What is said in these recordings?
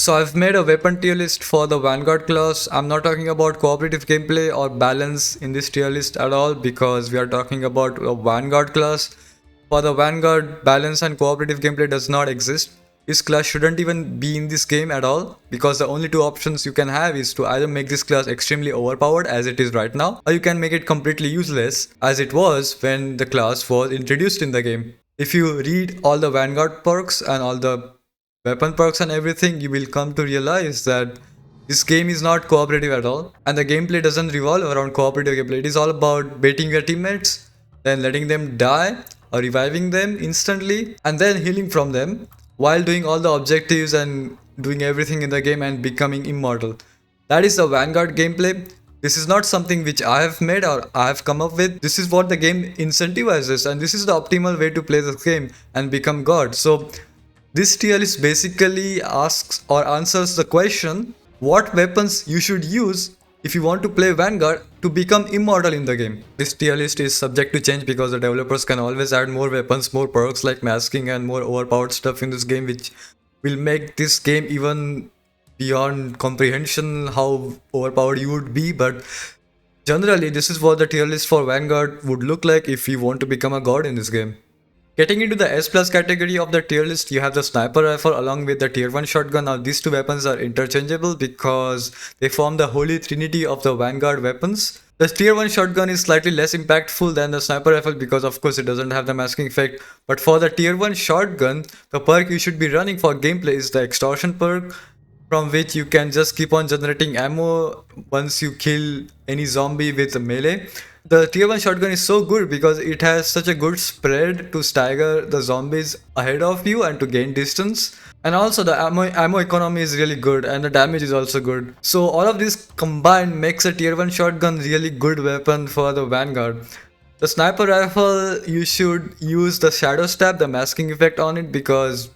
So I've made a weapon tier list for the Vanguard class. I'm not talking about cooperative gameplay or balance in this tier list at all because we are talking about a Vanguard class. For the Vanguard, balance and cooperative gameplay does not exist. This class shouldn't even be in this game at all because the only two options you can have is to either make this class extremely overpowered as it is right now, or you can make it completely useless as it was when the class was introduced in the game. If you read all the Vanguard perks and all the weapon perks and everything, you will come to realize that this game is not cooperative at all, and the gameplay doesn't revolve around cooperative gameplay. It is all about baiting your teammates, then letting them die or reviving them instantly, and then healing from them while doing all the objectives and doing everything in the game and becoming immortal. That is the Vanguard gameplay. This is not something which I have made or I have come up with. This is what the game incentivizes, and this is the optimal way to play this game and become God. So this tier list basically asks or answers the question what weapons you should use if you want to play Vanguard to become immortal in the game. This tier list is subject to change because the developers can always add more weapons, more perks like masking and more overpowered stuff in this game, which will make this game even beyond comprehension how overpowered you would be. But generally, this is what the tier list for Vanguard would look like if you want to become a god in this game. Getting into the S plus category of the tier list, you have the sniper rifle along with the tier 1 shotgun. Now these two weapons are interchangeable because they form the holy trinity of the Vanguard weapons. The tier 1 shotgun is slightly less impactful than the sniper rifle because of course it doesn't have the masking effect. But for the tier 1 shotgun, the perk you should be running for gameplay is the extortion perk, from which you can just keep on generating ammo once you kill any zombie with a melee. The tier 1 shotgun is so good because it has such a good spread to stagger the zombies ahead of you and to gain distance. And also the ammo economy is really good and the damage is also good. So all of this combined makes a tier 1 shotgun really good weapon for the Vanguard. The sniper rifle, you should use the shadow stab, the masking effect on it, because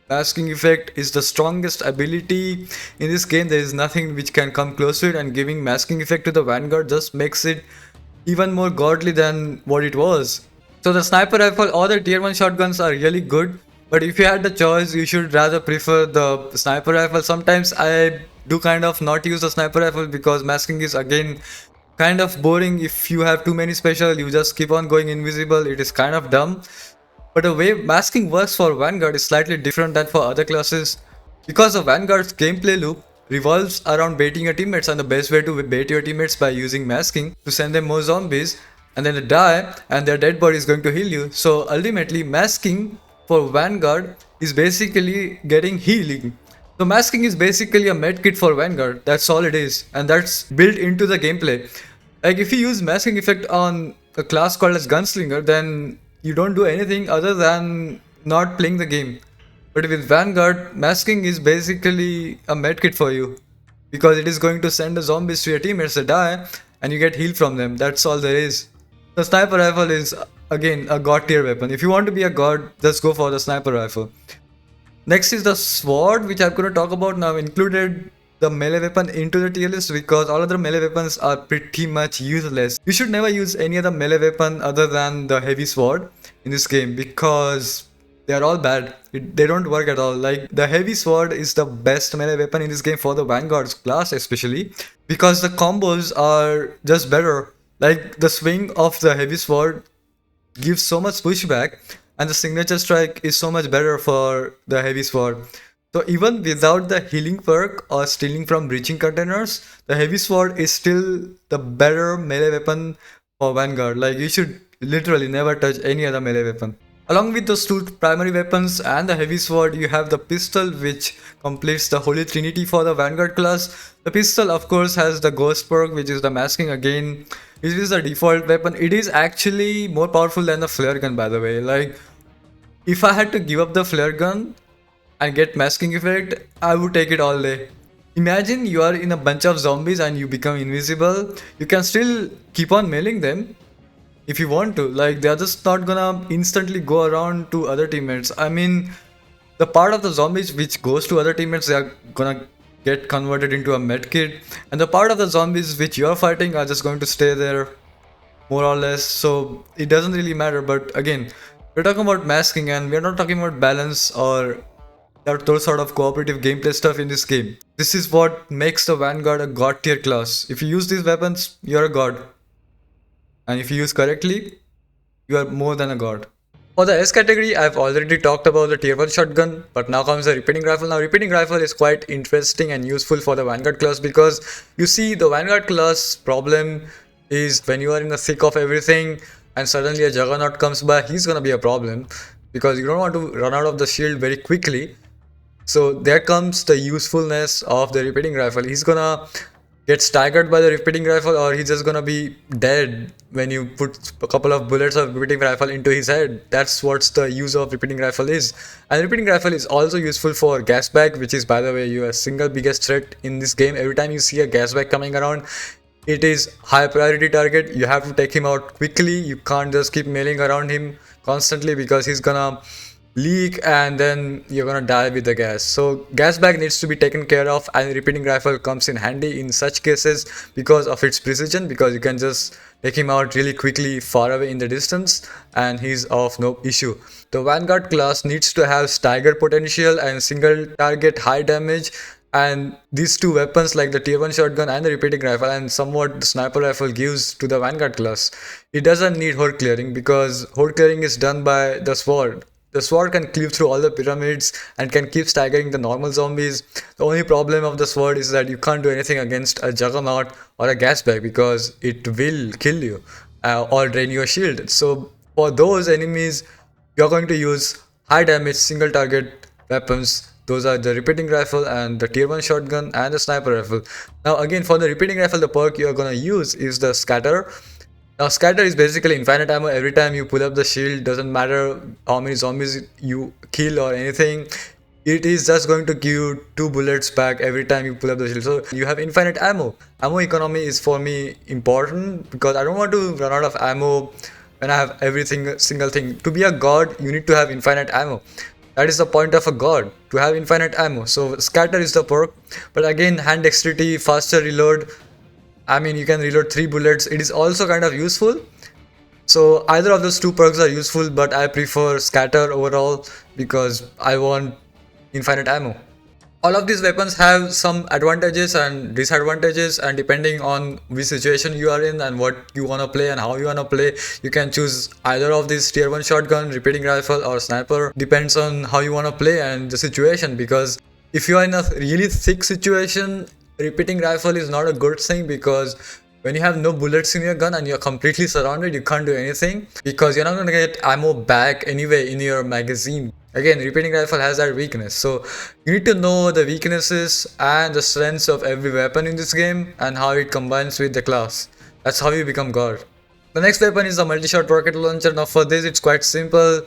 masking effect is the strongest ability in this game. There is nothing which can come close to it, and giving masking effect to the Vanguard just makes it even more godly than what it was. So the sniper rifle or the tier 1 shotguns are really good, but if you had the choice, you should rather prefer the sniper rifle. Sometimes I do kind of not use the sniper rifle because masking is again kind of boring. If you have too many special, you just keep on going invisible. It is kind of dumb. But the way masking works for Vanguard is slightly different than for other classes because the Vanguard's gameplay loop revolves around baiting your teammates, and the best way to bait your teammates by using masking to send them more zombies and then they die and their dead body is going to heal you. So ultimately masking for Vanguard is basically getting healing. So masking is basically a medkit for Vanguard. That's all it is, and that's built into the gameplay. Like if you use masking effect on a class called as Gunslinger, then you don't do anything other than not playing the game. But with Vanguard, masking is basically a medkit for you because it is going to send the zombies to your teammates that die and you get healed from them. That's all there is. The sniper rifle is again a god tier weapon. If you want to be a god, just go for the sniper rifle. Next is the sword, which I'm going to talk about now. Included the melee weapon into the tier list because all other melee weapons are pretty much useless. You should never use any other melee weapon other than the heavy sword in this game because they are all bad. They don't work at all. Like the heavy sword is the best melee weapon in this game for the Vanguard's class especially because the combos are just better. Like the swing of the heavy sword gives so much pushback and the signature strike is so much better for the heavy sword. So even without the healing perk or stealing from breaching containers, the heavy sword is still the better melee weapon for Vanguard. Like you should literally never touch any other melee weapon. Along with those two primary weapons and the heavy sword, you have the pistol, which completes the holy trinity for the Vanguard class. The pistol of course has the ghost perk, which is the masking again. This is the default weapon. It is actually more powerful than the flare gun, by the way. Like if I had to give up the flare gun and get masking effect, I would take it all day. Imagine you are in a bunch of zombies and you become invisible. You can still keep on mailing them if you want to. Like they are just not gonna instantly go around to other teammates. I mean, the part of the zombies which goes to other teammates, they are gonna get converted into a medkit, and the part of the zombies which you are fighting are just going to stay there more or less. So it doesn't really matter. But again, we're talking about masking and we're not talking about balance or those sort of cooperative gameplay stuff in this game. This is what makes the Vanguard a god tier class. If you use these weapons, you're a god. And if you use correctly, you are more than a god. For the S category, I've already talked about the tier 1 shotgun, but now comes the repeating rifle. Now repeating rifle is quite interesting and useful for the Vanguard class because you see the Vanguard class problem is when you are in the thick of everything and suddenly a juggernaut comes by, he's gonna be a problem because you don't want to run out of the shield very quickly. So there comes the usefulness of the repeating rifle. He's gonna get staggered by the repeating rifle, or he's just gonna be dead when you put a couple of bullets of repeating rifle into his head. That's what's the use of repeating rifle is. And repeating rifle is also useful for gas bag, which is, by the way, your single biggest threat in this game. Every time you see a gas bag coming around, it is high priority target. You have to take him out quickly. You can't just keep milling around him constantly because he's gonna leak and then you're gonna die with the gas. So gas bag needs to be taken care of, and repeating rifle comes in handy in such cases because of its precision, because you can just take him out really quickly far away in the distance and he's of no issue. The Vanguard class needs to have stagger potential and single target high damage, and these two weapons like the tier 1 shotgun and the repeating rifle and somewhat the sniper rifle gives to the Vanguard class. It doesn't need horde clearing because horde clearing is done by the sword. The sword can cleave through all the pyramids and can keep staggering the normal zombies. The only problem of the sword is that you can't do anything against a juggernaut or a gas bag because it will kill you or drain your shield. So for those enemies, you're going to use high damage single target weapons. Those are the repeating rifle and the tier 1 shotgun and the sniper rifle. Now again, for the repeating rifle, the perk you're gonna use is the scatter. Now scatter is basically infinite ammo. Every time you pull up the shield, doesn't matter how many zombies you kill or anything, it is just going to give you 2 bullets back every time you pull up the shield. So you have infinite ammo. Ammo economy is for me important because I don't want to run out of ammo when I have everything single thing. To be a god, you need to have infinite ammo. That is the point of a god, to have infinite ammo. So scatter is the perk, but again, hand dexterity, faster reload. I mean, you can reload 3 bullets. It is also kind of useful. So either of those 2 perks are useful, but I prefer scatter overall because I want infinite ammo. All of these weapons have some advantages and disadvantages, and depending on which situation you are in and what you want to play and how you want to play, you can choose either of these tier 1 shotgun, repeating rifle or sniper. Depends on how you want to play and the situation, because if you are in a really thick situation, repeating rifle is not a good thing because when you have no bullets in your gun and you're completely surrounded, you can't do anything because you're not going to get ammo back anyway in your magazine. Again, repeating rifle has that weakness, so you need to know the weaknesses and the strengths of every weapon in this game and how it combines with the class. That's how you become god. The next weapon is the multi-shot rocket launcher. Now for this, it's quite simple.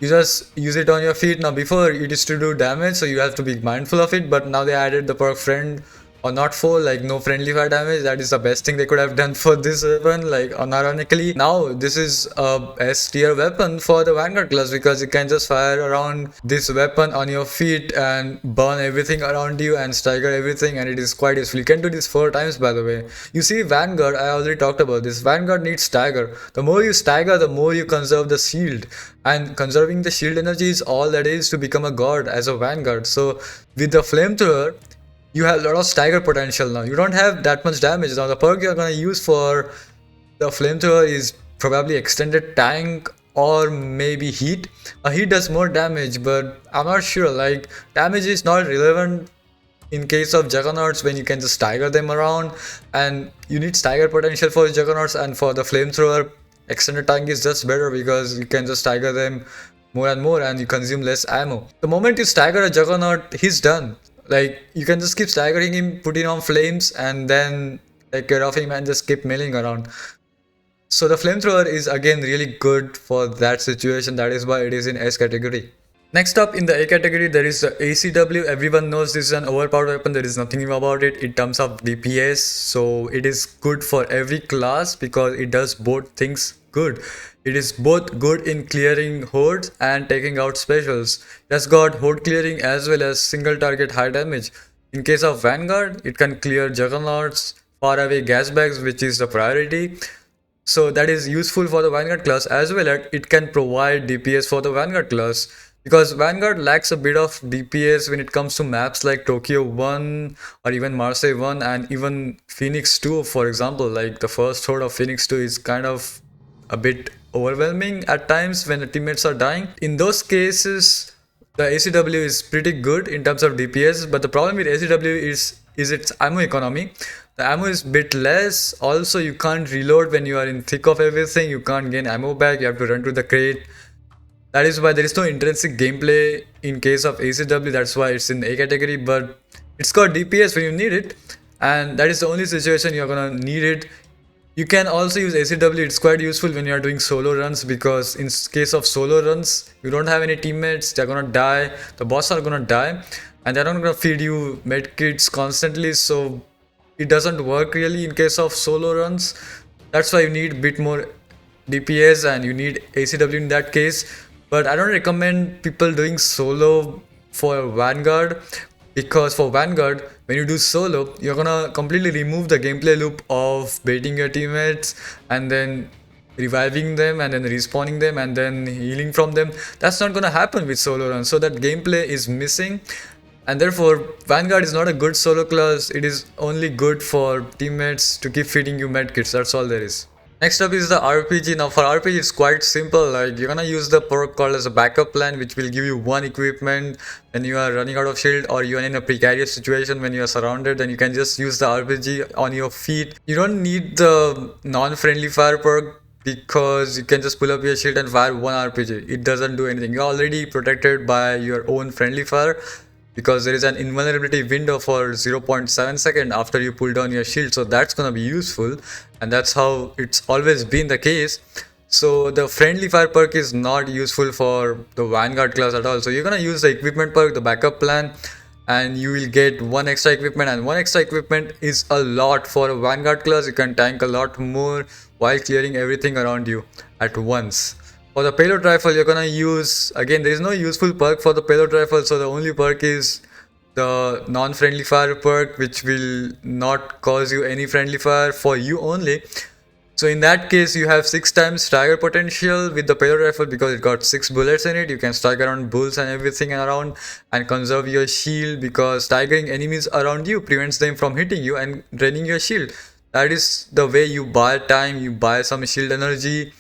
You just use it on your feet. Now before, it used to do damage, so you have to be mindful of it, but now they added the perk friend or not for, like, no friendly fire damage. That is the best thing they could have done for this weapon, like, unironically. Now this is a S tier weapon for the Vanguard class because you can just fire around this weapon on your feet and burn everything around you and stagger everything, and it is quite useful. You can do this 4 times, by the way. You see, Vanguard, I already talked about this. Vanguard needs stagger. The more you stagger, the more you conserve the shield, and conserving the shield energy is all that is to become a god as a Vanguard. So with the flamethrower, you have a lot of stagger potential now. You don't have that much damage. Now the perk you're going to use for the flamethrower is probably extended tank or maybe heat. Heat does more damage, but I'm not sure. Like, damage is not relevant in case of juggernauts when you can just stagger them around, and you need stagger potential for juggernauts, and for the flamethrower, extended tank is just better because you can just stagger them more and more and you consume less ammo. The moment you stagger a juggernaut, he's done. Like, you can just keep staggering him, put him on flames, and then take care of him and just keep milling around. So the flamethrower is again really good for that situation. That is why it is in S category. Next up in the A category, there is the ACW. Everyone knows this is an overpowered weapon. There is nothing new about it in terms of DPS. So it is good for every class because it does both things good. It is both good in clearing hordes and taking out specials. It has got horde clearing as well as single target high damage. In case of Vanguard, it can clear juggernauts, far away gas bags, which is the priority. So that is useful for the Vanguard class, as well as it can provide DPS for the Vanguard class. because Vanguard lacks a bit of DPS when it comes to maps like Tokyo 1 or even Marseille 1 and even Phoenix 2, for example. Like the first horde of Phoenix 2 is kind of a bit overwhelming at times when the teammates are dying. In those cases, the ACW is pretty good in terms of DPS, but the problem with ACW is its ammo economy. The ammo is bit less. Also, you can't reload when you are in thick of everything. You can't gain ammo back. You have to run to the crate. That is why there is no intrinsic gameplay in case of ACW. That's why it's in A category, but it's got DPS when you need it, and that is the only situation you're gonna need it. You can also use ACW. It's quite useful when you are doing solo runs, because in case of solo runs, you don't have any teammates. They're gonna die. The boss are gonna die, and they're not gonna feed you medkits constantly. So it doesn't work really in case of solo runs. That's why you need a bit more DPS and you need ACW in that case. But I don't recommend people doing solo for Vanguard, because for Vanguard, when you do solo, you're gonna completely remove the gameplay loop of baiting your teammates and then reviving them and then respawning them and then healing from them. That's not gonna happen with solo runs, so that gameplay is missing, and therefore Vanguard is not a good solo class. It is only good for teammates to keep feeding you medkits. That's all there is. Next up is the RPG. Now for RPG it's quite simple. Like you're gonna use the perk called as a backup plan, which will give you one equipment when you are running out of shield or you are in a precarious situation when you are surrounded. Then you can just use the RPG on your feet. You don't need the non-friendly fire perk, because you can just pull up your shield and fire one RPG. It doesn't do anything. You're already protected by your own friendly fire, because there is an invulnerability window for 0.7 second after you pull down your shield, so that's gonna be useful, and that's how it's always been the case. So the friendly fire perk is not useful for the Vanguard class at all. So you're gonna use the equipment perk, the backup plan, and you will get one extra equipment, and one extra equipment is a lot for a Vanguard class. You can tank a lot more while clearing everything around you at once. For the payload rifle, you're gonna use, again, there is no useful perk for the payload rifle, so the only perk is the non-friendly fire perk, which will not cause you any friendly fire for you only. So in that case, you have 6 times stagger potential with the payload rifle, because it got 6 bullets in it. You can stagger around bulls and everything around and conserve your shield, because staggering enemies around you prevents them from hitting you and draining your shield. That is the way you buy time, you buy some shield energy.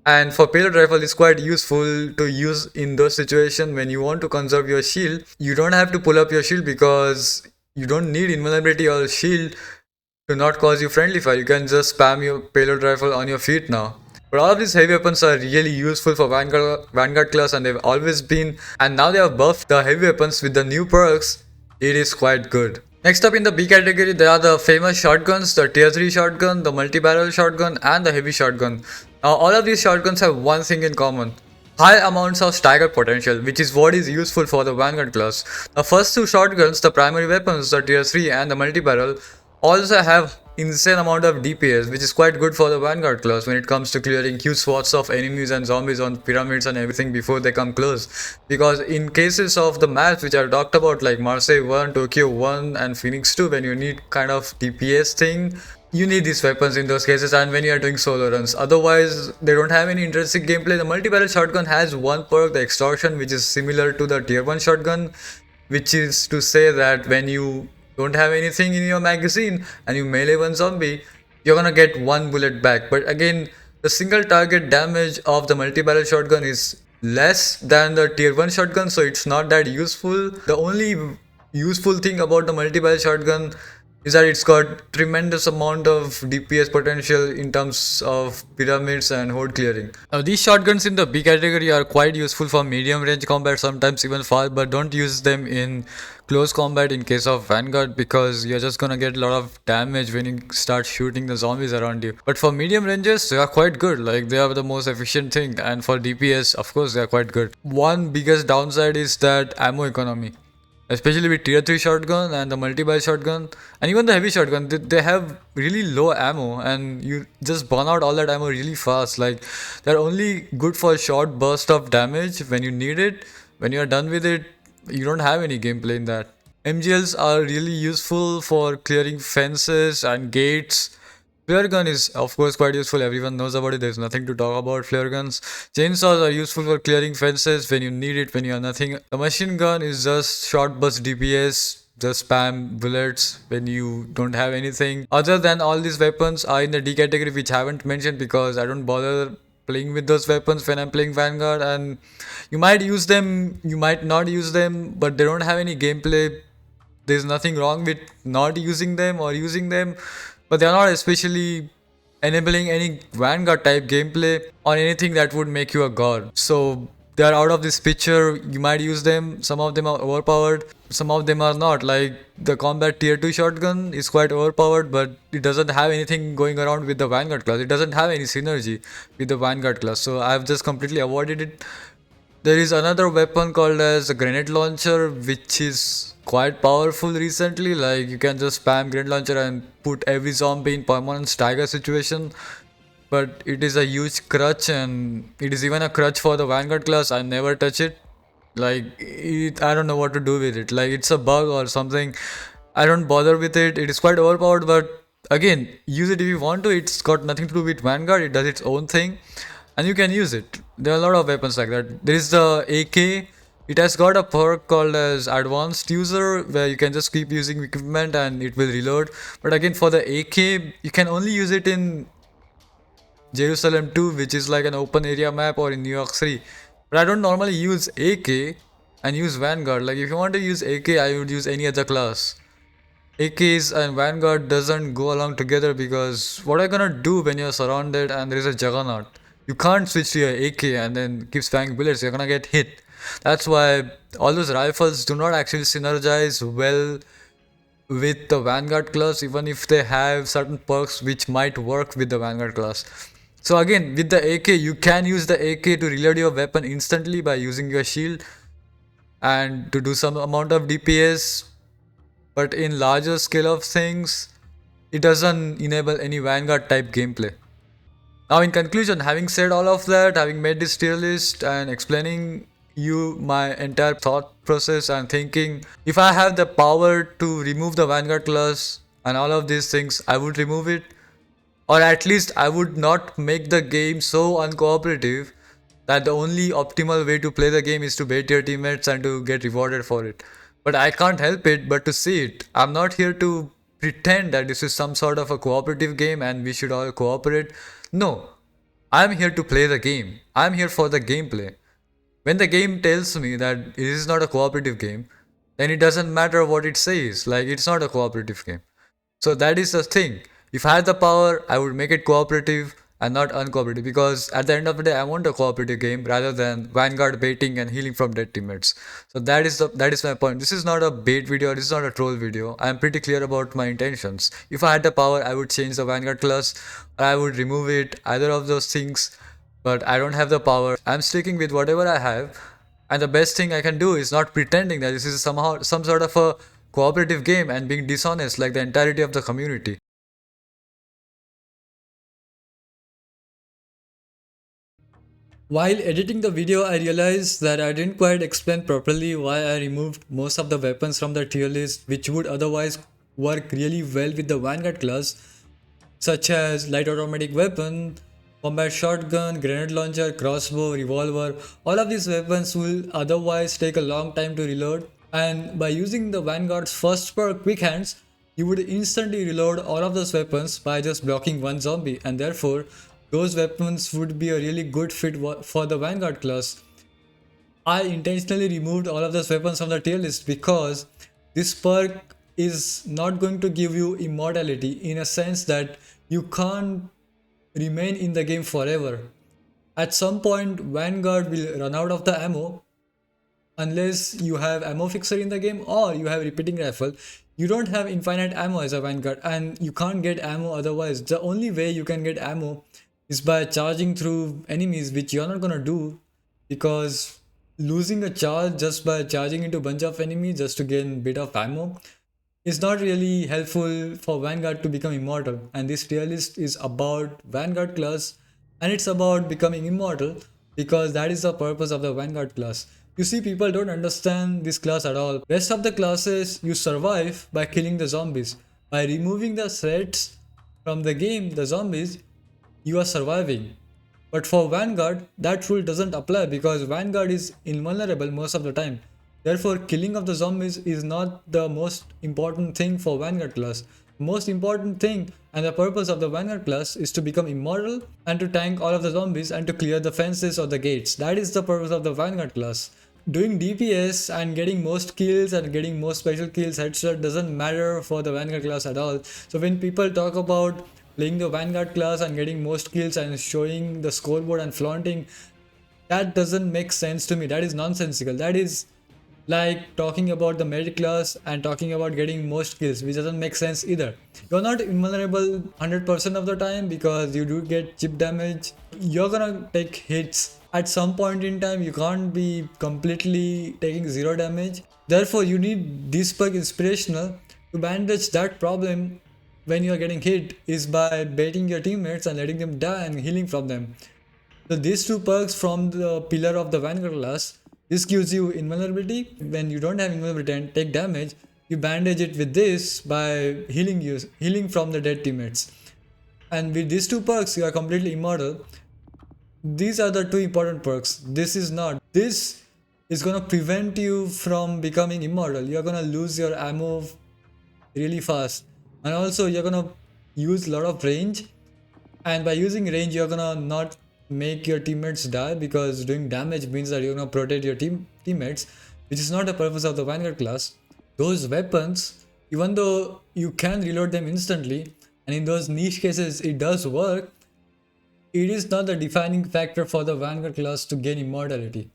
And for payload rifle, it's quite useful to use in those situations when you want to conserve your shield. You don't have to pull up your shield, because you don't need invulnerability or shield to not cause you friendly fire. You can just spam your payload rifle on your feet now. But all of these heavy weapons are really useful for Vanguard class, and they've always been. And now they have buffed the heavy weapons with the new perks. It is quite good. Next up in the B category, there are the famous shotguns, the tier 3 shotgun, the multi-barrel shotgun, and the heavy shotgun. Now all of these shotguns have one thing in common: high amounts of stagger potential, which is what is useful for the Vanguard class. The first two shotguns, the primary weapons, the tier 3 and the multi-barrel, also have insane amount of DPS, which is quite good for the Vanguard class when it comes to clearing huge swaths of enemies and zombies on pyramids and everything before they come close. Because in cases of the maps which I talked about, like Marseille 1, Tokyo 1 and Phoenix 2, when you need kind of DPS thing, you need these weapons in those cases, and when you are doing solo runs. Otherwise, they don't have any intrinsic gameplay. The multi-barrel shotgun has one perk, the extortion, which is similar to the tier 1 shotgun, which is to say that when you don't have anything in your magazine and you melee one zombie, you're gonna get one bullet back. But again, the single target damage of the multi-barrel shotgun is less than the tier 1 shotgun, so it's not that useful. The only useful thing about the multi-barrel shotgun is that it's got tremendous amount of DPS potential in terms of pyramids and horde clearing. Now these shotguns in the B category are quite useful for medium range combat, sometimes even far, but don't use them in close combat in case of Vanguard, because you're just gonna get a lot of damage when you start shooting the zombies around you. But for medium ranges, they are quite good. Like, they are the most efficient thing, and for DPS, of course, they are quite good. One biggest downside is that ammo economy, especially with tier 3 shotgun and the multi-barrel shotgun and even the heavy shotgun. They have really low ammo, and you just burn out all that ammo really fast. Like, they're only good for a short burst of damage when you need it. When you're done with it, you don't have any gameplay in that. MGLs are really useful for clearing fences and gates, Flare gun is of course quite useful, everyone knows about it, there's nothing to talk about flare guns. Chainsaws are useful for clearing fences when you need it, when you have nothing. The machine gun is just short burst DPS, just spam bullets when you don't have anything. Other than all these weapons are in the D category, which I haven't mentioned because I don't bother playing with those weapons when I'm playing Vanguard, and you might use them, you might not use them, but they don't have any gameplay. There's nothing wrong with not using them or using them, but they're not especially enabling any Vanguard type gameplay or anything that would make you a god. So they are out of this picture. You might use them, some of them are overpowered, some of them are not. Like the combat tier 2 shotgun is quite overpowered, but it doesn't have anything going around with the Vanguard class. It doesn't have any synergy with the Vanguard class, so I've just completely avoided it. There is another weapon called as a grenade launcher, which is quite powerful recently. Like you can just spam grenade launcher and put every zombie in permanent stagger situation. But it is a huge crutch, and it is even a crutch for the Vanguard class. I never touch it. Like I don't know what to do with it. Like it's a bug or something. I don't bother with it. It is quite overpowered, but again, use it if you want to. It's got nothing to do with Vanguard. It does its own thing, and you can use it. There are a lot of weapons like that. There is the AK. It has got a perk called as advanced user, where you can just keep using equipment and it will reload. But again, for the AK, you can only use it in Jerusalem 2, which is like an open area map, or in New York 3. But I don't normally use AK and use Vanguard. Like if you want to use AK, I would use any other class. AKs and Vanguard doesn't go along together, because what are you gonna do when you're surrounded and there is a juggernaut? You can't switch to your AK and then keep spamming bullets, you're gonna get hit. That's why all those rifles do not actually synergize well with the Vanguard class, even if they have certain perks which might work with the Vanguard class. So again, with the AK, you can use the AK to reload your weapon instantly by using your shield and to do some amount of DPS, but in larger scale of things, it doesn't enable any Vanguard type gameplay. Now in conclusion, having said all of that, having made this tier list and explaining you my entire thought process and thinking, if I have the power to remove the Vanguard class and all of these things, I would remove it. Or at least I would not make the game so uncooperative that the only optimal way to play the game is to bait your teammates and to get rewarded for it. But I can't help it but to see it. I'm not here to pretend that this is some sort of a cooperative game and we should all cooperate. No, I'm here to play the game. I'm here for the gameplay. When the game tells me that it is not a cooperative game, then it doesn't matter what it says. Like it's not a cooperative game. So that is the thing. If I had the power, I would make it cooperative and not uncooperative, because at the end of the day, I want a cooperative game rather than Vanguard baiting and healing from dead teammates. So that is my point. This is not a bait video. This is not a troll video. I am pretty clear about my intentions. If I had the power, I would change the Vanguard class, or I would remove it. Either of those things. But I don't have the power. I'm sticking with whatever I have. And the best thing I can do is not pretending that this is somehow some sort of a cooperative game and being dishonest like the entirety of the community. While editing the video, I realized that I didn't quite explain properly why I removed most of the weapons from the tier list which would otherwise work really well with the Vanguard class, such as light automatic weapon, combat shotgun, grenade launcher, crossbow, revolver. All of these weapons will otherwise take a long time to reload, and by using the Vanguard's first perk, Quick Hands, you would instantly reload all of those weapons by just blocking one zombie, and therefore those weapons would be a really good fit for the Vanguard class. I intentionally removed all of those weapons from the tier list because this perk is not going to give you immortality, in a sense that you can't remain in the game forever. At some point, Vanguard will run out of the ammo unless you have ammo fixer in the game or you have repeating rifle. You don't have infinite ammo as a Vanguard, and you can't get ammo otherwise. The only way you can get ammo is by charging through enemies, which you're not gonna do, because losing a charge just by charging into a bunch of enemies just to gain a bit of ammo is not really helpful for Vanguard to become immortal. And this tier list is about Vanguard class, and it's about becoming immortal, because that is the purpose of the Vanguard class. You see, people don't understand this class at all. Rest of the classes, you survive by killing the zombies, by removing the threats from the game, the zombies, you are surviving. But for Vanguard, that rule doesn't apply because Vanguard is invulnerable most of the time. Therefore, killing of the zombies is not the most important thing for Vanguard class. The most important thing and the purpose of the Vanguard class is to become immortal and to tank all of the zombies and to clear the fences or the gates. That is the purpose of the Vanguard class. Doing DPS and getting most kills and getting most special kills headshot doesn't matter for the Vanguard class at all. So when people talk about playing the Vanguard class and getting most kills and showing the scoreboard and flaunting, that doesn't make sense to me. That is nonsensical. That is like talking about the merit class and talking about getting most kills, which doesn't make sense either. You're not invulnerable 100% of the time because you do get chip damage. You're gonna take hits at some point in time. You can't be completely taking zero damage. Therefore, you need this perk inspirational to bandage that problem when you are getting hit is by baiting your teammates and letting them die and healing from them. So these two perks from the pillar of the Vanguard class, this gives you invulnerability. When you don't have invulnerability and take damage, you bandage it with this by healing from the dead teammates. And with these two perks, you are completely immortal. These are the two important perks. This is not. This is gonna prevent you from becoming immortal. You're gonna lose your ammo really fast. And also you're gonna use a lot of range. And by using range, you're gonna not make your teammates die because doing damage means that you're gonna protect your teammates, which is not the purpose of the Vanguard class. Those weapons, even though you can reload them instantly, and in those niche cases it does work, it is not the defining factor for the Vanguard class to gain immortality.